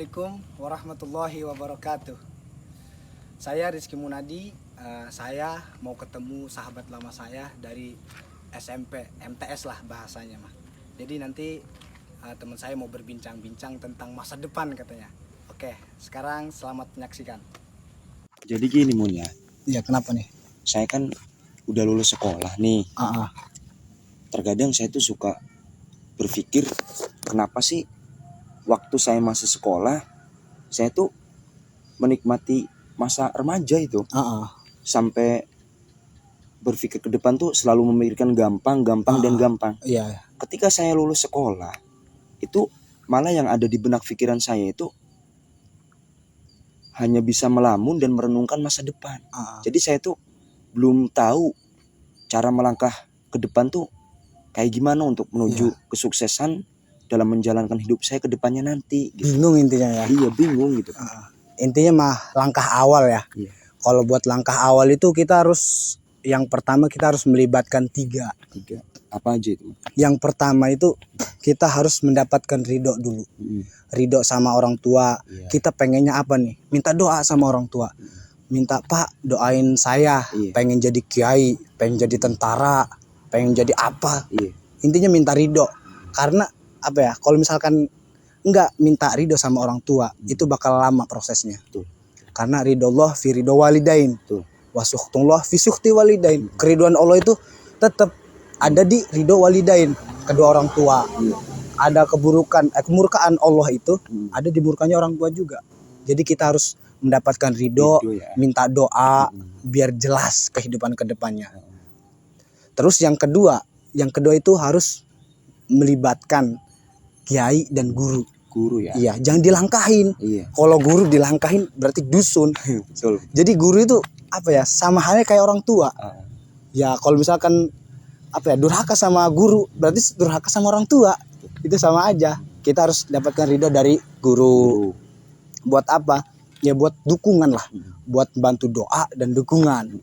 Assalamualaikum warahmatullahi wabarakatuh. Saya Rizky Munadi. Saya mau ketemu sahabat lama saya dari SMP, MTS lah bahasanya mah. Jadi nanti teman saya mau berbincang-bincang tentang masa depan katanya. Oke, sekarang selamat menyaksikan. Jadi gini Mun ya, Iya, kenapa nih? saya kan udah lulus sekolah nih. Terkadang saya tuh suka berpikir, kenapa sih waktu saya masih sekolah, saya tuh menikmati masa remaja itu. Sampai berpikir ke depan tuh selalu memikirkan gampang dan gampang. Iya. Ketika saya lulus sekolah, itu malah yang ada di benak pikiran saya itu hanya bisa melamun dan merenungkan masa depan. Jadi saya tuh belum tahu cara melangkah ke depan tuh kayak gimana untuk menuju kesuksesan dalam menjalankan hidup saya ke depannya nanti. Gitu. Bingung intinya ya. Iya, bingung gitu. Intinya mah langkah awal ya. Iya. Kalau buat langkah awal itu kita harus, yang pertama kita harus melibatkan tiga. Apa aja itu? Yang pertama itu kita harus mendapatkan ridho dulu. Ridho sama orang tua. Kita pengennya apa nih? Minta doa sama orang tua. Minta, Pak, doain saya. Pengen jadi kiai, pengen jadi tentara, pengen jadi apa. Intinya minta ridho. Karena apa ya? Kalau misalkan enggak minta ridho sama orang tua, itu bakal lama prosesnya. Karena ridho Allah fi ridho walidain. Wasuhtullah fi suhti walidain. Keriduan Allah itu tetap ada di ridho walidain, kedua orang tua. Ada kemurkaan Allah itu ada di murkanya orang tua juga. Jadi kita harus mendapatkan ridho, minta doa biar jelas kehidupan kedepannya. Terus yang kedua itu harus melibatkan kiai dan guru. Guru ya. Iya, jangan dilangkahin. Kalau guru dilangkahin berarti dusun. Betul. Jadi guru itu apa ya? Sama halnya kayak orang tua. Ya kalau misalkan apa ya, durhaka sama guru berarti durhaka sama orang tua. Itu sama aja. Kita harus dapatkan ridho dari guru. Buat apa? Ya buat dukungan lah. Buat bantu doa dan dukungan.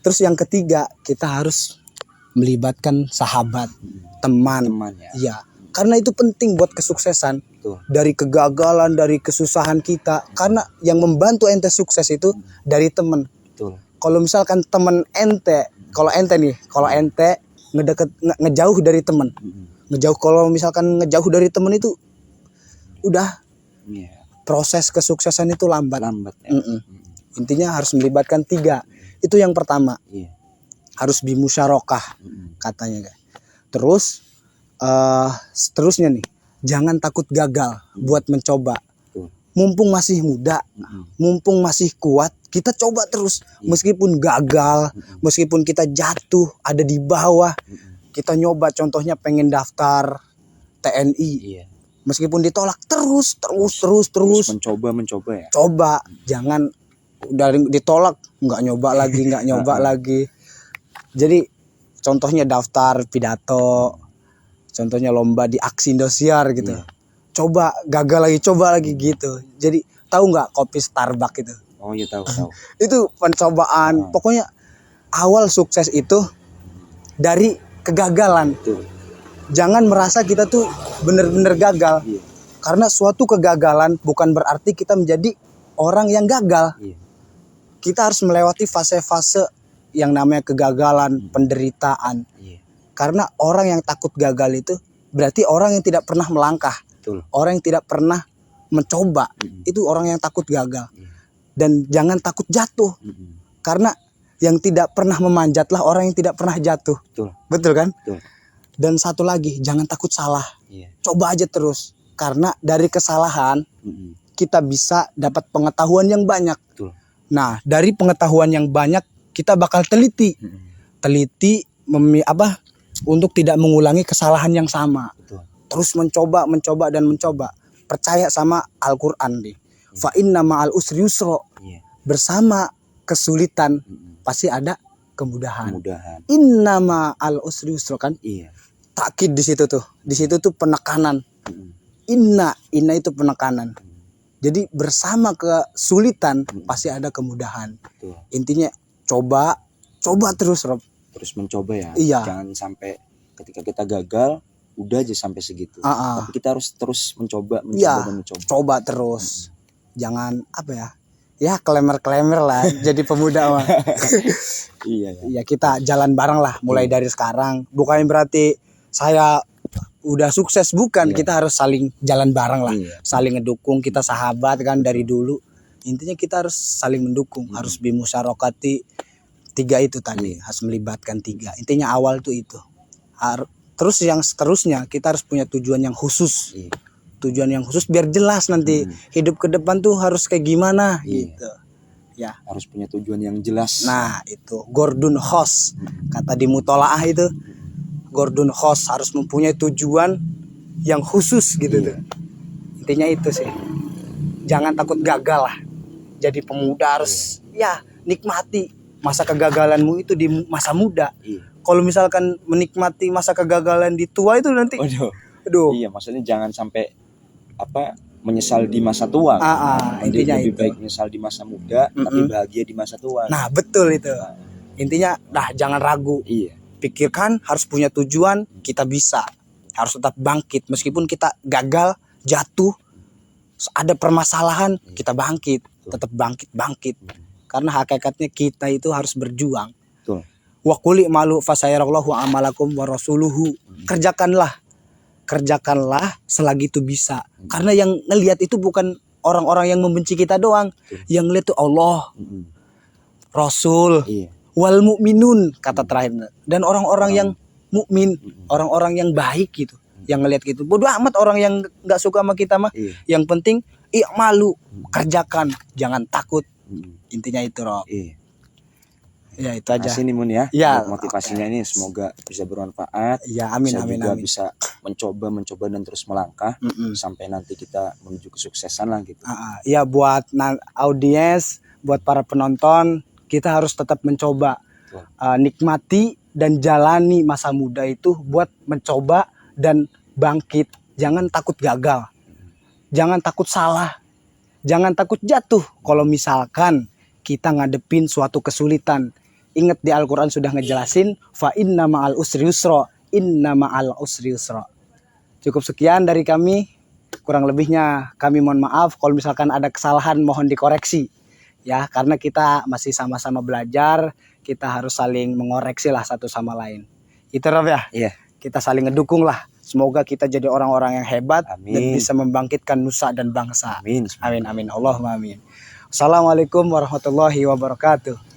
Terus yang ketiga, kita harus melibatkan sahabat, teman. Ya. Karena itu penting buat kesuksesan. Dari kegagalan, dari kesusahan kita. Karena yang membantu ente sukses itu dari teman. Kalau misalkan teman ente, kalau ente ngejauh dari teman. Kalau misalkan ngejauh dari teman itu udah proses kesuksesan itu lambat. Intinya harus melibatkan tiga. Itu yang pertama. Harus bimusyarakah katanya. Terus seterusnya nih, jangan takut gagal buat mencoba. Mumpung masih muda, mumpung masih kuat, kita coba terus. Meskipun gagal, meskipun kita jatuh, ada di bawah, kita nyoba. Contohnya pengen daftar TNI, meskipun ditolak, terus mencoba ya. Coba, jangan dari ditolak nggak nyoba lagi. Jadi contohnya daftar pidato, contohnya lomba di aksi Indosiar gitu. Coba, gagal lagi, coba lagi gitu. Jadi tahu nggak kopi Starbucks itu? Oh iya, tahu. Itu pencobaan. Pokoknya awal sukses itu dari kegagalan. Jangan merasa kita tuh bener-bener gagal. Karena suatu kegagalan bukan berarti kita menjadi orang yang gagal. Kita harus melewati fase-fase yang namanya kegagalan, penderitaan. Karena orang yang takut gagal itu berarti orang yang tidak pernah melangkah. Orang yang tidak pernah mencoba, itu orang yang takut gagal. Dan jangan takut jatuh. Karena yang tidak pernah memanjatlah orang yang tidak pernah jatuh. Betul kan? Dan satu lagi, jangan takut salah. Coba aja terus. Karena dari kesalahan kita bisa dapat pengetahuan yang banyak. Nah, dari pengetahuan yang banyak kita bakal teliti untuk tidak mengulangi kesalahan yang sama. Terus mencoba. Percaya sama Al-Quran nih. Fa inna ma'al usri yusra. Bersama kesulitan pasti ada kemudahan. Inna ma'al usri yusra kan? Takkid di situ tuh. Di situ tuh penekanan. Inna itu penekanan. Jadi bersama kesulitan pasti ada kemudahan. Intinya coba terus, Rob. Terus mencoba ya. Iya. Jangan sampai ketika kita gagal udah aja sampai segitu. Ah. Tapi kita harus terus mencoba Ya, dan mencoba. coba terus. Jangan apa ya? Ya klemer-klemer lah jadi pemuda mah. Iya ya. Ya kita jalan bareng lah mulai dari sekarang. Bukan berarti saya udah sukses, bukan. Iya. Kita harus saling jalan bareng lah. Iya. Saling ngedukung, kita sahabat kan dari dulu. Intinya kita harus saling mendukung, harus bimusyarakati 3 itu tadi, harus melibatkan 3. Intinya awal tuh itu. Terus yang seterusnya kita harus punya tujuan yang khusus. Iya. Tujuan yang khusus biar jelas nanti hidup ke depan tuh harus kayak gimana gitu. Ya. Harus punya tujuan yang jelas. Nah, itu Gordon Hos kata di Mutolaah itu. Gordon Hos harus mempunyai tujuan yang khusus gitu tuh. Intinya itu sih. Jangan takut gagal lah. Jadi pemuda harus ya nikmati masa kegagalanmu itu di masa muda. Kalau misalkan menikmati masa kegagalan di tua itu nanti aduh. Iya, maksudnya jangan sampai menyesal di masa tua. Intinya lebih itu. baik menyesal di masa muda tapi bahagia di masa tua. Nah, betul itu. Intinya jangan ragu. Iya. Pikirkan, harus punya tujuan, kita bisa. Harus tetap bangkit meskipun kita gagal, jatuh, ada permasalahan, kita bangkit, tetap bangkit. Karena hakikatnya kita itu harus berjuang. Betul. Wa quli malu fasayarallahu amalakum wa rasuluhu. Kerjakanlah selagi itu bisa. Karena yang ngelihat itu bukan orang-orang yang membenci kita doang. Yang ngelihat itu Allah, Rasul, wal mu'minun kata terakhir. Dan orang-orang yang mukmin, orang-orang yang baik gitu. Yang ngelihat gitu. Bodoh amat orang yang enggak suka sama kita mah. Yang penting i'malu, kerjakan, jangan takut. Intinya itu, Rob. Ya itu aja. Kasih nih Mun ya. Ya, motivasinya ini semoga bisa bermanfaat. Ya, amin. Bisa mencoba dan terus melangkah sampai nanti kita menuju kesuksesan lah gitu. Ya, buat audiens, buat para penonton, kita harus tetap mencoba, nikmati dan jalani masa muda itu buat mencoba dan bangkit. Jangan takut gagal, jangan takut salah, jangan takut jatuh. Kalau misalkan kita ngadepin suatu kesulitan, ingat di Al-Quran sudah ngejelasin, fa inna ma'al usri yusra, inna ma'al usri yusra. Cukup sekian dari kami. Kurang lebihnya kami mohon maaf. Kalau misalkan ada kesalahan mohon dikoreksi. Ya, karena kita masih sama-sama belajar, kita harus saling mengoreksi lah satu sama lain. Itu Rob ya? Iya. Kita saling ngedukung lah. Semoga kita jadi orang-orang yang hebat. Amin. Dan bisa membangkitkan nusa dan bangsa. Amin. Amin. Allahumma amin. Assalamualaikum warahmatullahi wabarakatuh.